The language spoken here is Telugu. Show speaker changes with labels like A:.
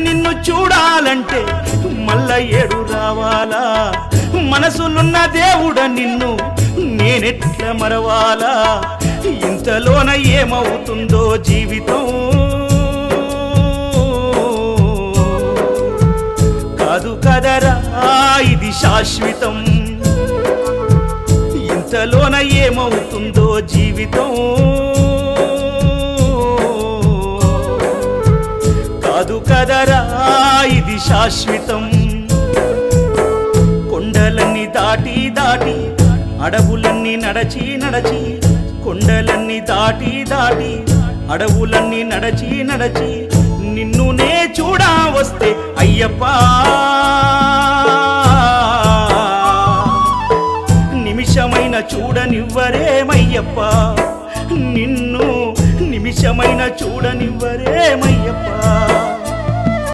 A: నిన్ను చూడాలంటే మళ్ళా ఏడు రావాలా మనసులున్న దేవుడ నిన్ను నేనెట్ల మరవాలా ఇంతలోన ఏమవుతుందో జీవితం కాదు కదరా ఇది శాశ్వతం ఇంతలోన ఏమవుతుందో జీవితం కాదు కదరా ఇది శాశ్వతం కొండలన్నీ దాటి దాటి అడవులన్నీ నడచి నడచి కొండలన్నీ దాటి దాటి అడవులన్నీ నడచి నడచి నిన్ను నే చూడా వస్తే అయ్యప్ప నిమిషమైన చూడనివ్వరేమయ్యప్ప నిన్ను నిమిషమైన చూడనివ్వరేమయ్య